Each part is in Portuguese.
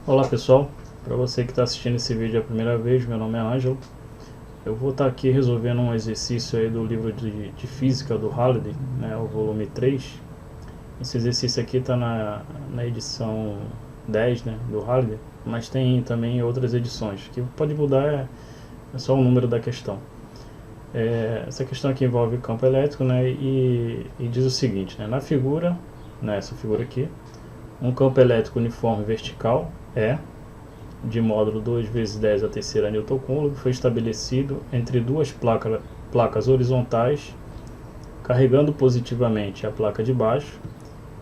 Olá pessoal, para você que está assistindo esse vídeo a primeira vez, meu nome é Ângelo. Eu vou estar aqui resolvendo um exercício aí do livro de Física do Halliday, né, o volume 3. Esse exercício aqui está na edição 10, né, do Halliday, mas tem também outras edições, que pode mudar é só o número da questão. Essa questão aqui envolve campo elétrico, né, e diz o seguinte, né, na figura, nessa figura aqui, um campo elétrico uniforme vertical de módulo 2 vezes 10 a terceira Newton Coulomb foi estabelecido entre duas placas horizontais, carregando positivamente a placa de baixo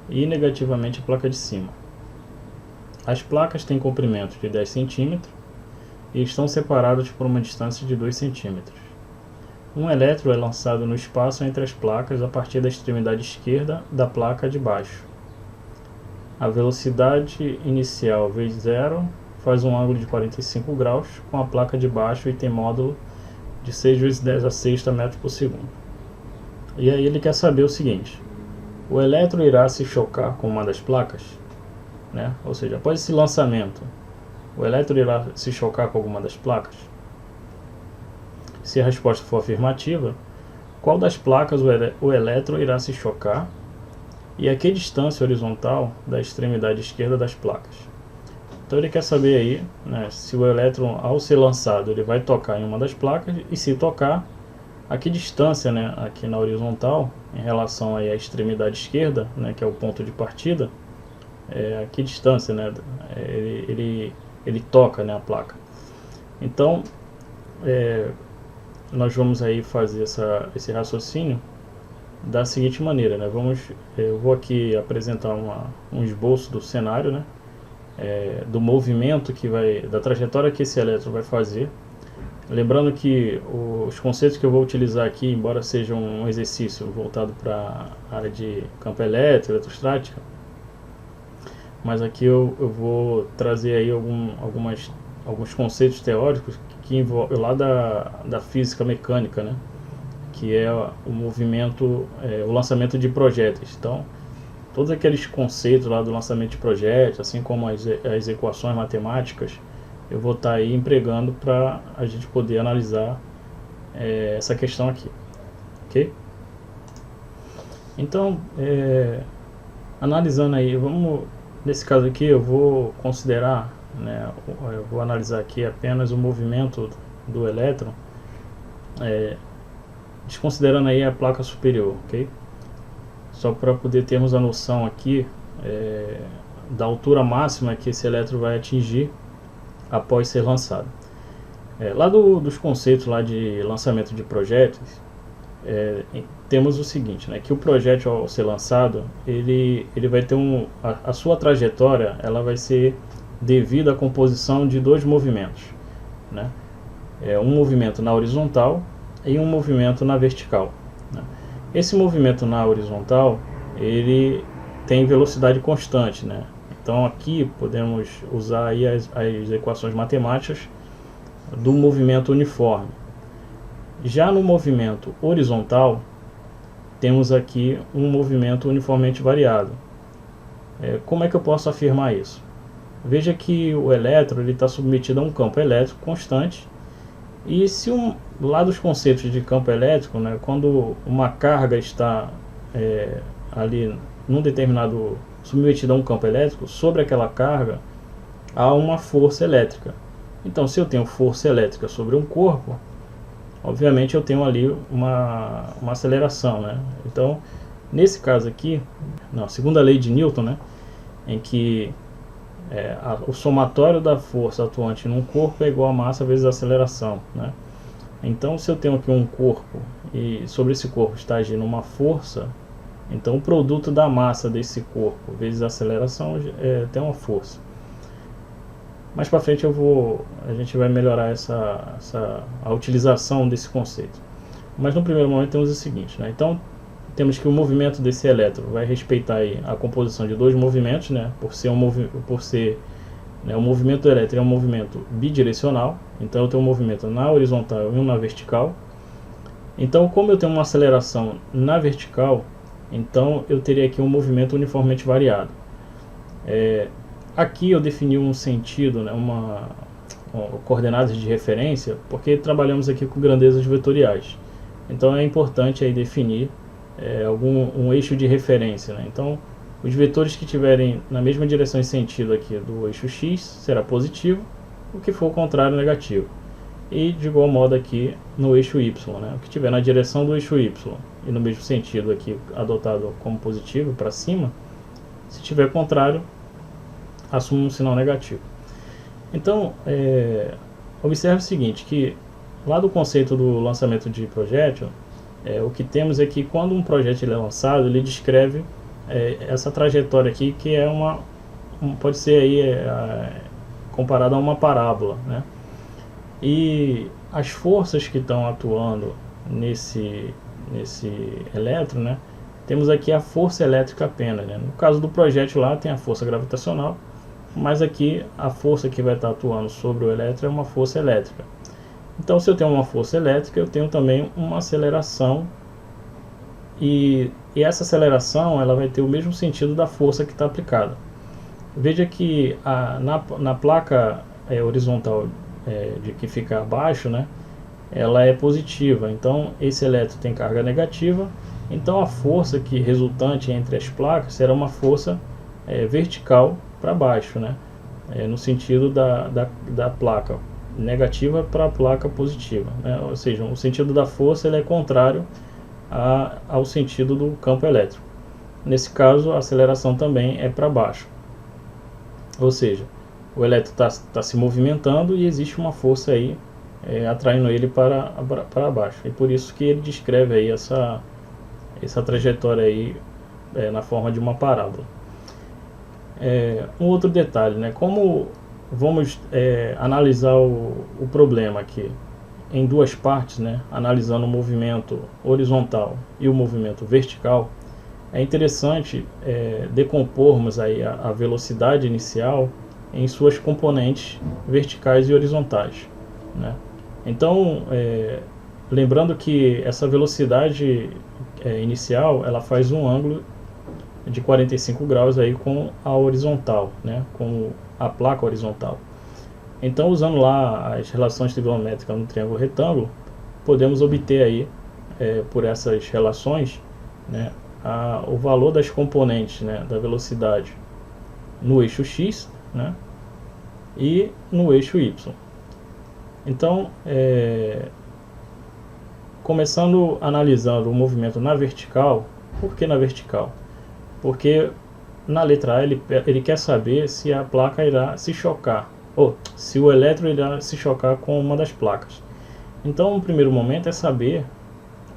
e negativamente a placa de cima. As placas têm comprimento de 10 cm e estão separadas por uma distância de 2 cm. Um elétron é lançado no espaço entre as placas a partir da extremidade esquerda da placa de baixo. A velocidade inicial v0 faz um ângulo de 45 graus com a placa de baixo e tem módulo de 6 vezes 10 a sexta metros por segundo. E aí ele quer saber o seguinte: o elétron irá se chocar com uma das placas, né? Ou seja, após esse lançamento, o elétron irá se chocar com alguma das placas? Se a resposta for afirmativa, qual das placas o elétron irá se chocar e a que distância horizontal da extremidade esquerda das placas? Então ele quer saber aí, né, se o elétron, ao ser lançado, ele vai tocar em uma das placas, e se tocar, a que distância, né, aqui na horizontal, em relação aí à extremidade esquerda, né, que é o ponto de partida, a que distância, né, ele toca, né, a placa. Então nós vamos aí fazer esse raciocínio da seguinte maneira, né? Eu vou aqui apresentar um esboço do cenário, né? Do movimento da trajetória que esse elétron vai fazer. Lembrando que os conceitos que eu vou utilizar aqui, embora seja um exercício voltado para a área de campo elétrico, eletrostática, mas aqui eu vou trazer aí alguns conceitos teóricos que envolvem lá da física mecânica, né? Que é o movimento, o lançamento de projéteis. Então, todos aqueles conceitos lá do lançamento de projéteis, assim como as equações matemáticas, eu vou estar aí empregando para a gente poder analisar essa questão aqui, ok? Então, analisando aí, nesse caso aqui eu vou considerar, né, eu vou analisar aqui apenas o movimento do elétron, desconsiderando aí a placa superior, ok? Só para poder termos a noção aqui da altura máxima que esse elétron vai atingir após ser lançado. Lá dos conceitos lá de lançamento de projéteis, temos o seguinte, né, que o projétil, ao ser lançado, ele vai ter a sua trajetória, ela vai ser devido à composição de dois movimentos, né? Um movimento na horizontal e um movimento na vertical, né? Esse movimento na horizontal, ele tem velocidade constante, né? Então aqui podemos usar aí as equações matemáticas do movimento uniforme. Já no movimento horizontal, temos aqui um movimento uniformemente variado. Como é que eu posso afirmar isso? Veja que o elétron está submetido a um campo elétrico constante. E se lá dos conceitos de campo elétrico, né, quando uma carga está ali num determinado, submetida a um campo elétrico, sobre aquela carga há uma força elétrica. Então, se eu tenho força elétrica sobre um corpo, obviamente eu tenho ali uma aceleração, né? Então, nesse caso aqui, na segunda lei de Newton, né, em que o somatório da força atuante num corpo é igual a massa vezes a aceleração, né? Então, se eu tenho aqui um corpo e sobre esse corpo está agindo uma força, então o produto da massa desse corpo vezes a aceleração tem uma força. Mais para frente a gente vai melhorar a utilização desse conceito. Mas no primeiro momento temos o seguinte, né? Então temos que o movimento desse elétron vai respeitar aí a composição de dois movimentos, né? Por ser o movimento elétrico é um movimento bidirecional, então eu tenho um movimento na horizontal e um na vertical. Então, como eu tenho uma aceleração na vertical, então eu teria aqui um movimento uniformemente variado. Aqui eu defini um sentido, né, coordenadas de referência, porque trabalhamos aqui com grandezas vetoriais. Então é importante aí definir um eixo de referência, né? Então os vetores que tiverem na mesma direção e sentido aqui do eixo x será positivo, o que for o contrário negativo. E de igual modo aqui no eixo y, né? O que tiver na direção do eixo y e no mesmo sentido aqui adotado como positivo para cima, se tiver contrário, assume um sinal negativo. Então, observe o seguinte, que lá do conceito do lançamento de projétil, o que temos é que quando um projétil é lançado, ele descreve essa trajetória aqui, que é pode ser aí comparada a uma parábola, né? E as forças que estão atuando nesse elétron, né? Temos aqui a força elétrica apenas, né? No caso do projétil lá tem a força gravitacional, mas aqui a força que vai estar atuando sobre o elétron é uma força elétrica. Então, se eu tenho uma força elétrica, eu tenho também uma aceleração, e essa aceleração ela vai ter o mesmo sentido da força que está aplicada. Veja que na placa horizontal de que fica abaixo, né, ela é positiva, então esse elétron tem carga negativa, então a força que resultante entre as placas será uma força vertical para baixo, né, no sentido da placa negativa para a placa positiva, né? Ou seja, o sentido da força ele é contrário ao sentido do campo elétrico. Nesse caso, a aceleração também é para baixo, ou seja, o elétron está se movimentando e existe uma força aí atraindo ele para baixo. E por isso que ele descreve aí essa trajetória aí na forma de uma parábola. Um outro detalhe, né? Como vamos analisar o problema aqui em duas partes, né? Analisando o movimento horizontal e o movimento vertical, é interessante decompormos aí a velocidade inicial em suas componentes verticais e horizontais, né? Então, lembrando que essa velocidade inicial ela faz um ângulo de 45 graus aí com a horizontal, né? Com a placa horizontal. Então, usando lá as relações trigonométricas no triângulo retângulo, podemos obter aí por essas relações, né, o valor das componentes, né, da velocidade no eixo x, né, e no eixo y. Então, começando analisando o movimento na vertical. Por que na vertical? Porque na letra A ele quer saber se a placa irá se chocar, ou se o elétron irá se chocar com uma das placas. Então, no primeiro momento é saber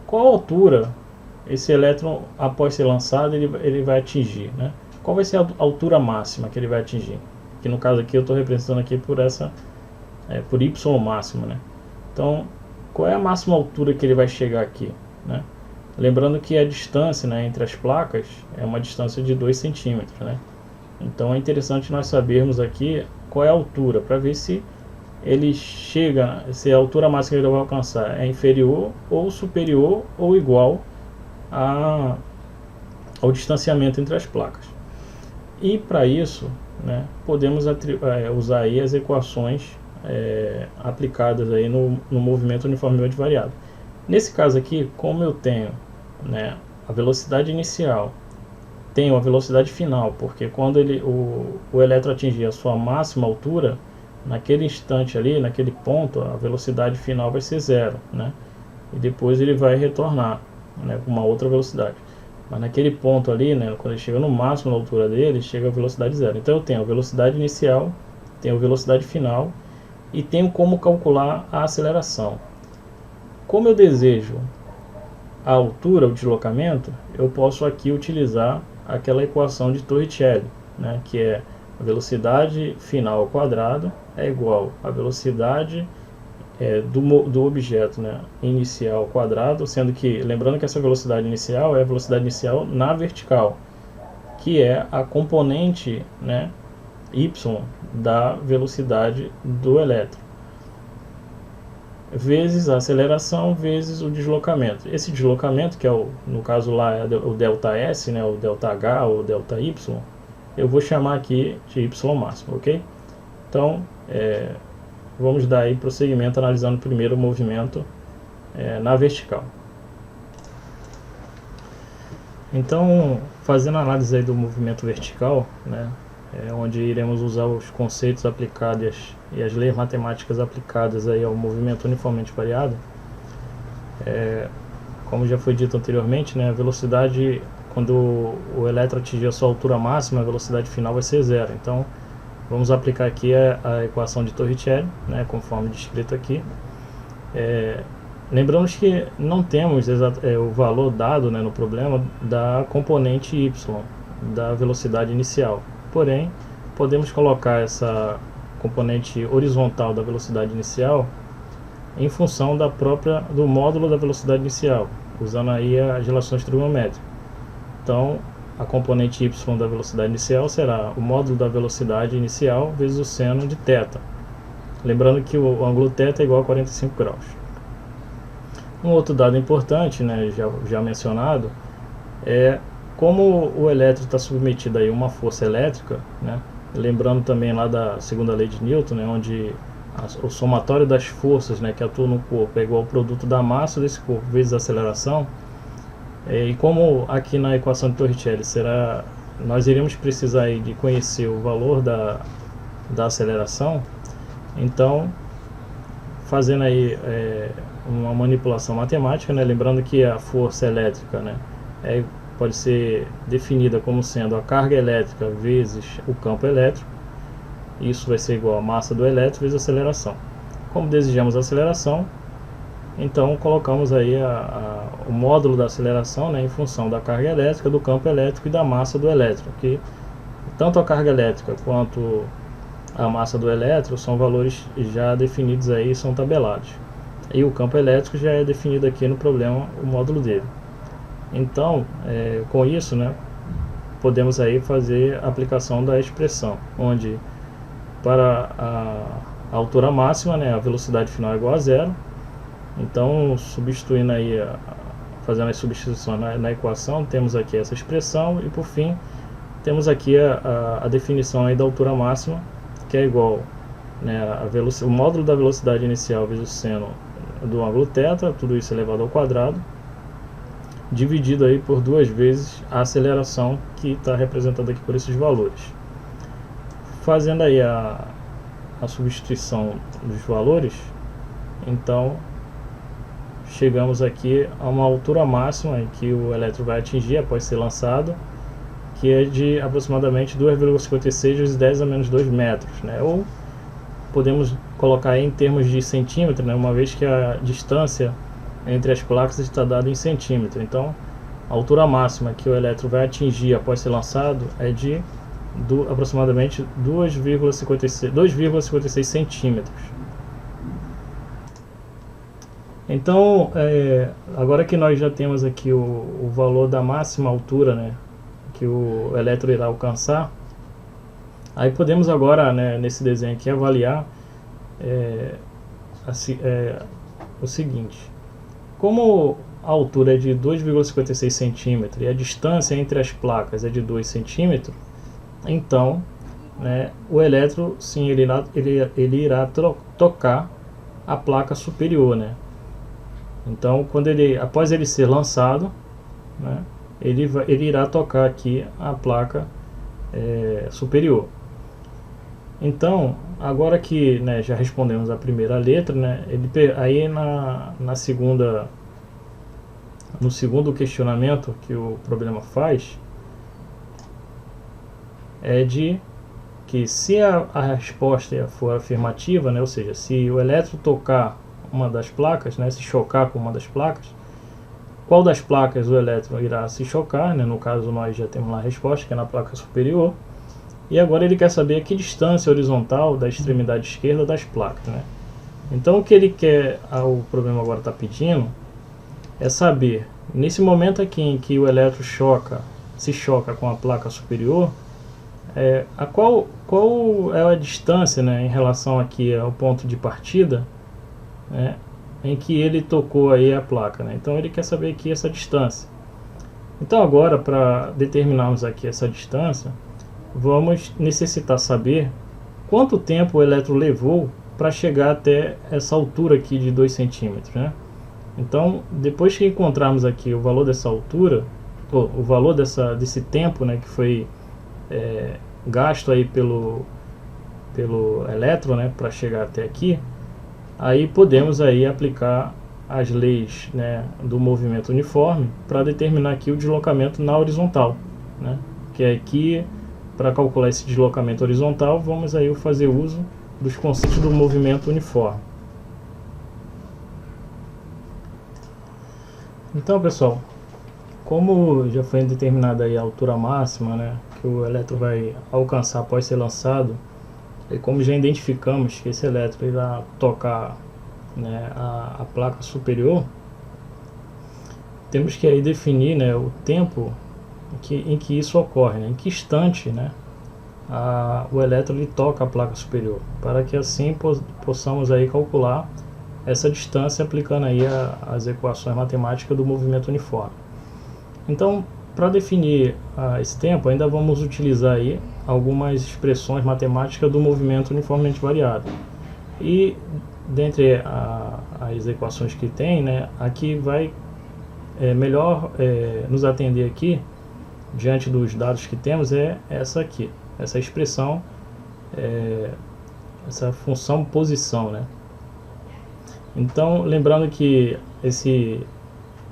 qual altura esse elétron, após ser lançado, ele vai atingir, né? Qual vai ser a altura máxima que ele vai atingir? Que no caso aqui eu estou representando aqui por y máximo, né? Então, qual é a máxima altura que ele vai chegar aqui, né? Lembrando que a distância, né, entre as placas é uma distância de 2 centímetros, né? Então é interessante nós sabermos aqui qual é a altura, para ver se ele chega, se a altura máxima que ele vai alcançar é inferior ou superior ou igual ao distanciamento entre as placas. E para isso, né, podemos usar aí as equações aplicadas aí no movimento uniformemente variado. Nesse caso aqui, como eu tenho, né, a velocidade inicial, tenho a velocidade final, porque quando o elétron atingir a sua máxima altura, naquele instante ali, naquele ponto, a velocidade final vai ser zero, né? E depois ele vai retornar, né, com uma outra velocidade. Mas naquele ponto ali, né, quando ele chega no máximo da altura dele, chega a velocidade zero. Então eu tenho a velocidade inicial, tenho a velocidade final e tenho como calcular a aceleração. Como eu desejo a altura, o deslocamento, eu posso aqui utilizar aquela equação de Torricelli, né, que é a velocidade final ao quadrado é igual à velocidade do objeto, né, inicial ao quadrado, sendo que, lembrando que essa velocidade inicial é a velocidade inicial na vertical, que é a componente, né, y da velocidade do elétron, vezes a aceleração, vezes o deslocamento. Esse deslocamento, que no caso lá é o ΔS, né, o ΔH ou ΔY, eu vou chamar aqui de y máximo, ok? Então, vamos dar aí prosseguimento analisando primeiro o movimento na vertical. Então, fazendo a análise aí do movimento vertical, né, onde iremos usar os conceitos aplicados e as leis matemáticas aplicadas aí ao movimento uniformemente variado, como já foi dito anteriormente, né, a velocidade, quando o elétron atingir a sua altura máxima, a velocidade final vai ser zero. Então, vamos aplicar aqui a equação de Torricelli, né, conforme descrito aqui. Lembramos que não temos o valor dado, né, no problema da componente y, da velocidade inicial. Porém, podemos colocar essa componente horizontal da velocidade inicial em função do módulo da velocidade inicial, usando aí as relações trigonométricas. Então, a componente y da velocidade inicial será o módulo da velocidade inicial vezes o seno de θ. Lembrando que o ângulo θ é igual a 45 graus. Um outro dado importante, né, já mencionado, é como o elétron está submetido aí a uma força elétrica, né, lembrando também lá da segunda lei de Newton, né, onde o somatório das forças, né, que atuam no corpo é igual ao produto da massa desse corpo vezes a aceleração. E como aqui na equação de Torricelli nós iremos precisar aí de conhecer o valor da aceleração, então fazendo aí uma manipulação matemática, né, lembrando que a força elétrica, né, pode ser definida como sendo a carga elétrica vezes o campo elétrico. Isso vai ser igual a massa do elétron vezes a aceleração. Como desejamos a aceleração, então colocamos aí o módulo da aceleração, né, em função da carga elétrica, do campo elétrico e da massa do elétron, que tanto a carga elétrica quanto a massa do elétron são valores já definidos aí, são tabelados. E o campo elétrico já é definido aqui no problema, o módulo dele. Então, com isso, né, podemos aí fazer a aplicação da expressão, onde para a altura máxima, né, a velocidade final é igual a zero. Então, substituindo aí, fazendo a substituição na equação, temos aqui essa expressão e por fim temos aqui a definição aí da altura máxima, que é igual, né, o módulo da velocidade inicial vezes o seno do ângulo θ, tudo isso elevado ao quadrado, dividido aí por 2 vezes a aceleração, que está representada aqui por esses valores. Fazendo aí a substituição dos valores, então chegamos aqui a uma altura máxima em que o elétron vai atingir após ser lançado, que é de aproximadamente 2,56 vezes 10 a menos 2 metros, né? Ou podemos colocar aí em termos de centímetro, né? Uma vez que a distância entre as placas está dada em centímetro. Então, a altura máxima que o elétron vai atingir após ser lançado é de aproximadamente 2,56 centímetros. Então, agora que nós já temos aqui o valor da máxima altura, né, que o elétron irá alcançar, aí podemos agora, né, nesse desenho aqui, avaliar o seguinte: como a altura é de 2,56 centímetros e a distância entre as placas é de 2 centímetros, então, né, o elétron, sim, ele irá tocar a placa superior, né? Então, após ele ser lançado, né, ele irá tocar aqui a placa superior. Então, agora que, né, já respondemos a primeira letra, né, aí no segundo questionamento que o problema faz, é de que se a resposta for afirmativa, né, ou seja, se o elétron tocar uma das placas, né, se chocar com uma das placas, qual das placas o elétron irá se chocar, né? No caso nós já temos lá a resposta, que é na placa superior, e agora ele quer saber a que distância horizontal da extremidade esquerda das placas, né? Então o que ele quer, o problema agora está pedindo, é saber, nesse momento aqui em que o elétron se choca com a placa superior, qual é a distância, né, em relação aqui ao ponto de partida, né, em que ele tocou aí a placa, né? Então ele quer saber aqui essa distância. Então agora, para determinarmos aqui essa distância, vamos necessitar saber quanto tempo o elétron levou para chegar até essa altura aqui de 2 centímetros, né? Então, depois que encontrarmos aqui o valor dessa altura, o valor desse tempo, né, que foi gasto aí pelo elétron, né, para chegar até aqui, aí podemos aí aplicar as leis, né, do movimento uniforme para determinar aqui o deslocamento na horizontal, né? Que é aqui, para calcular esse deslocamento horizontal, vamos aí fazer uso dos conceitos do movimento uniforme. Então, pessoal, como já foi determinada aí a altura máxima, né, que o elétron vai alcançar após ser lançado, e como já identificamos que esse elétron irá tocar, né, a placa superior, temos que aí definir, né, o tempo em que isso ocorre, né, em que instante, né, o elétron ele toca a placa superior, para que assim possamos aí calcular essa distância aplicando aí as equações matemáticas do movimento uniforme. Então, para definir esse tempo, ainda vamos utilizar aí algumas expressões matemáticas do movimento uniformemente variado. E dentre as equações que tem, né, aqui vai melhor nos atender aqui, diante dos dados que temos, é essa aqui, essa expressão, essa função posição, né? Então, lembrando que esse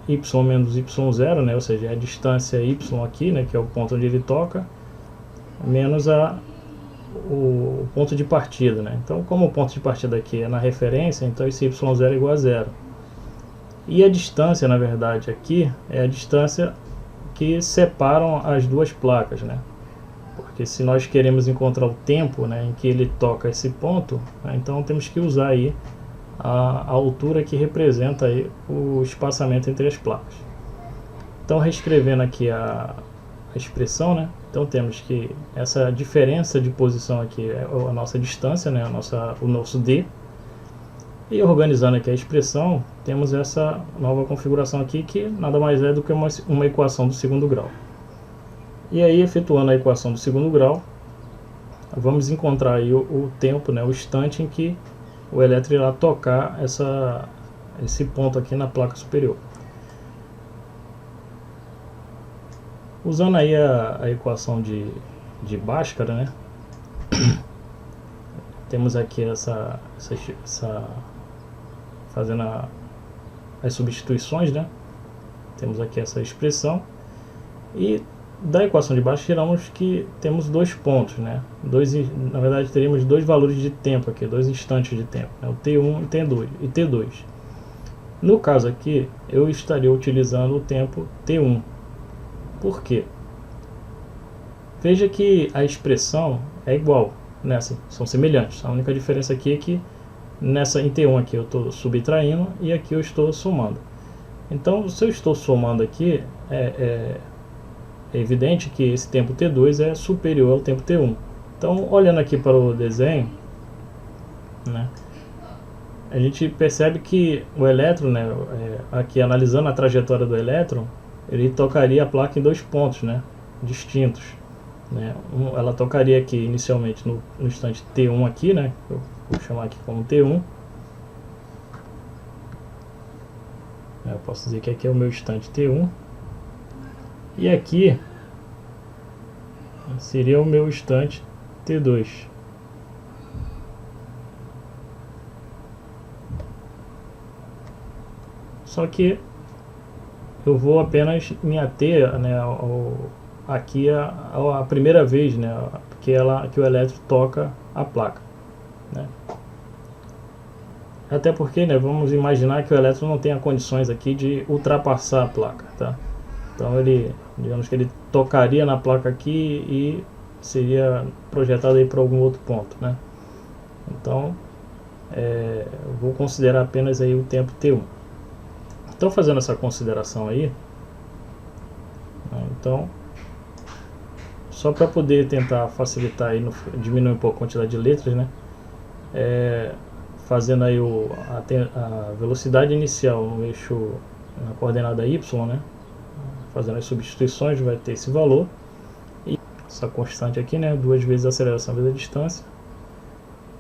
y menos y0, né, ou seja, a distância y aqui, né, que é o ponto onde ele toca, menos o ponto de partida, né? Então, como o ponto de partida aqui é na referência, então esse y0 é igual a 0. E a distância, na verdade, aqui é a distância que separam as duas placas, né? Porque se nós queremos encontrar o tempo, né, em que ele toca esse ponto, né, então temos que usar aí a altura que representa aí o espaçamento entre as placas. Então, reescrevendo aqui a expressão, né? Então temos que essa diferença de posição aqui é a nossa distância, né? O nosso d. E organizando aqui a expressão, temos essa nova configuração aqui, que nada mais é do que uma equação do segundo grau. E aí, efetuando a equação do segundo grau, vamos encontrar aí o tempo, né? O instante em que o elétron irá tocar esse ponto aqui na placa superior. Usando aí a equação de Bhaskara, né? Temos aqui fazendo as substituições, né? Temos aqui essa expressão, e da equação de Bhaskara tiramos que temos dois pontos, né? Na verdade, teríamos dois valores de tempo aqui, dois instantes de tempo, né? O T1 e T2. No caso aqui, eu estaria utilizando o tempo T1. Por quê? Veja que a expressão é igual, né? São semelhantes. A única diferença aqui é que em T1 aqui eu estou subtraindo e aqui eu estou somando. Então, se eu estou somando aqui, é evidente que esse tempo T2 é superior ao tempo T1. Então, olhando aqui para o desenho, né, a gente percebe que o elétron, né, aqui analisando a trajetória do elétron, ele tocaria a placa em dois pontos, né, distintos, né. Ela tocaria aqui inicialmente no instante T1 aqui, né, eu vou chamar aqui como T1. Eu posso dizer que aqui é o meu instante T1. E aqui seria o meu instante T2. Só que eu vou apenas me ater, né, aqui a primeira vez, né, que o elétron toca a placa, né. Até porque, né, vamos imaginar que o elétron não tenha condições aqui de ultrapassar a placa, tá? Então digamos que ele tocaria na placa aqui e seria projetado aí para algum outro ponto, né? Então, eu vou considerar apenas aí o tempo T1. Então, fazendo essa consideração aí, né, então, só para poder tentar facilitar aí, diminuir um pouco a quantidade de letras, né? Fazendo aí a velocidade inicial no eixo, na coordenada y, né? Fazendo as substituições, vai ter esse valor. E essa constante aqui, né, 2 vezes a aceleração vezes a distância,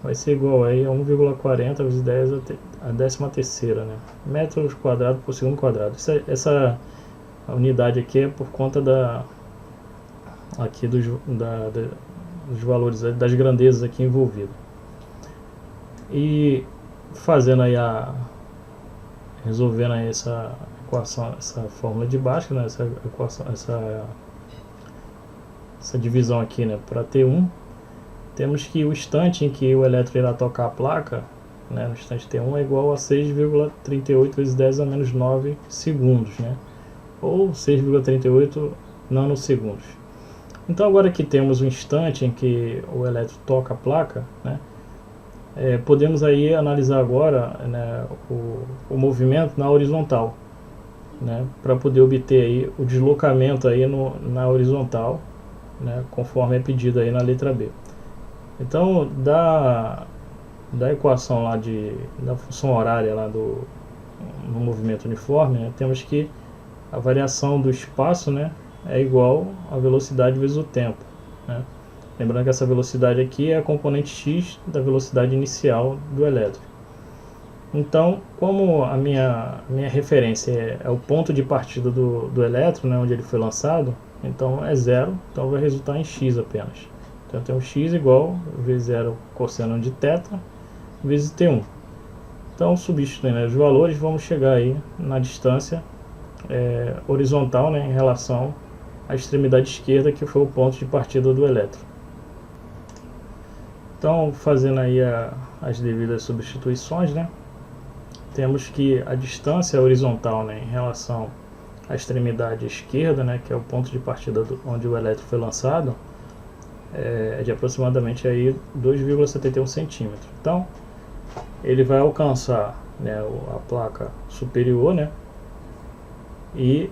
vai ser igual aí a 1,40 vezes 10 a 13ª, né, metros quadrados por segundo quadrado. Essa unidade aqui é por conta aqui dos valores, das grandezas aqui envolvidas. E fazendo aí resolvendo aí essa equação, essa fórmula de Bhaskara, né, essa equação, essa divisão aqui, né, para T1, temos que o instante em que o elétron irá tocar a placa, né, no instante T1 é igual a 6,38 vezes 10 a menos 9 segundos, né, ou 6,38 nanosegundos. Então agora que temos o instante em que o elétron toca a placa, né, podemos aí analisar agora, né, o movimento na horizontal, né, para poder obter aí o deslocamento aí na horizontal, né, conforme é pedido aí na letra B. Então da equação lá da função horária lá no movimento uniforme, né, temos que a variação do espaço, né, é igual a velocidade vezes o tempo, né? Lembrando que essa velocidade aqui é a componente x da velocidade inicial do elétron. Então, como a minha referência é o ponto de partida do elétron, né, onde ele foi lançado, então é 0, então vai resultar em x apenas. Então eu tenho x igual V0 cosseno de θ vezes T1. Então, substituindo, né, os valores, vamos chegar aí na distância horizontal, né, em relação à extremidade esquerda, que foi o ponto de partida do elétron. Então, fazendo aí as devidas substituições, né, temos que a distância horizontal, né, em relação à extremidade esquerda, né, que é o ponto de partida onde o elétron foi lançado, é de aproximadamente aí 2,71 centímetros. Então, ele vai alcançar, né, a placa superior, né, e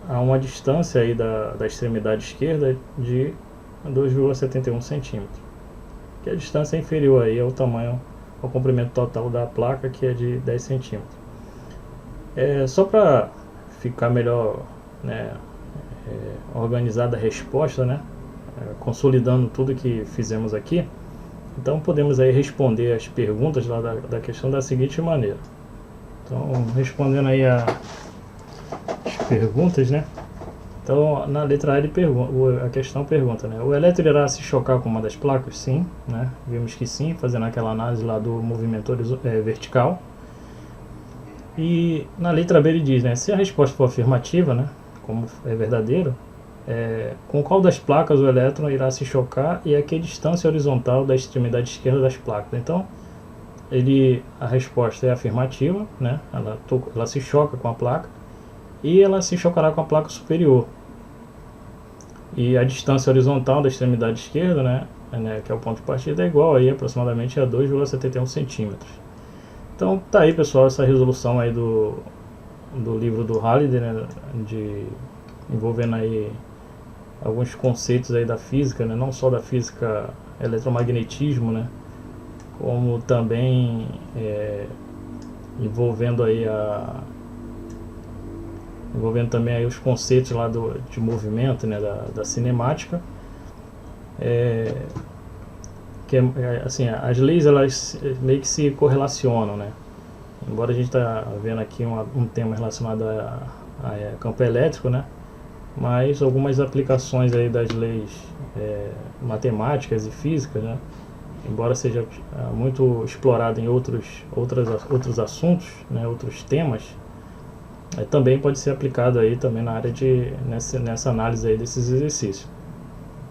a uma distância aí da extremidade esquerda de 2,71 centímetros, que a distância é inferior aí ao tamanho, ao comprimento total da placa, que é de 10 centímetros. Só para ficar melhor, né, organizada a resposta, né, consolidando tudo que fizemos aqui, então podemos aí responder as perguntas lá da questão da seguinte maneira. Então, respondendo aí as perguntas, né? Então, na letra A, a questão pergunta, né, o elétron irá se chocar com uma das placas? Sim, né? Vimos que sim, fazendo aquela análise lá do movimento vertical. E na letra B ele diz, né, se a resposta for afirmativa, né, como é verdadeiro, com qual das placas o elétron irá se chocar e a que distância horizontal da extremidade esquerda das placas. Então, a resposta é afirmativa, né, ela se choca com a placa, e ela se chocará com a placa superior. E a distância horizontal da extremidade esquerda, né, que é o ponto de partida, é igual aí aproximadamente a 2,71 centímetros. Então tá aí, pessoal, essa resolução aí do livro do Halliday, né, envolvendo aí alguns conceitos aí da física, né, não só da física eletromagnetismo, né, como também envolvendo também aí os conceitos lá de movimento, né, da cinemática, que assim, as leis elas meio que se correlacionam, né? Embora a gente está vendo aqui um tema relacionado a campo elétrico, né? Mas algumas aplicações aí das leis matemáticas e físicas, né? Embora seja muito explorado em outros assuntos, né? Outros temas, também pode ser aplicado aí também na área nessa análise aí desses exercícios.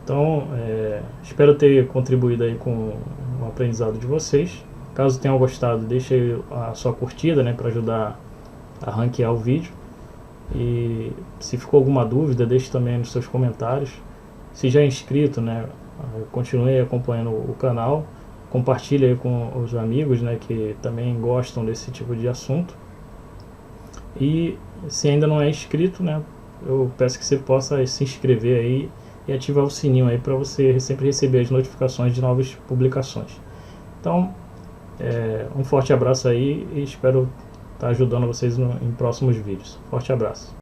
Então, espero ter contribuído aí com o aprendizado de vocês. Caso tenham gostado, deixe aí a sua curtida, né, para ajudar a ranquear o vídeo. E se ficou alguma dúvida, deixe também nos seus comentários. Se já é inscrito, né, continue acompanhando o canal. Compartilhe aí com os amigos, né, que também gostam desse tipo de assunto. E se ainda não é inscrito, né, eu peço que você possa se inscrever aí e ativar o sininho aí para você sempre receber as notificações de novas publicações. Então, um forte abraço aí e espero estar ajudando vocês em próximos vídeos. Forte abraço.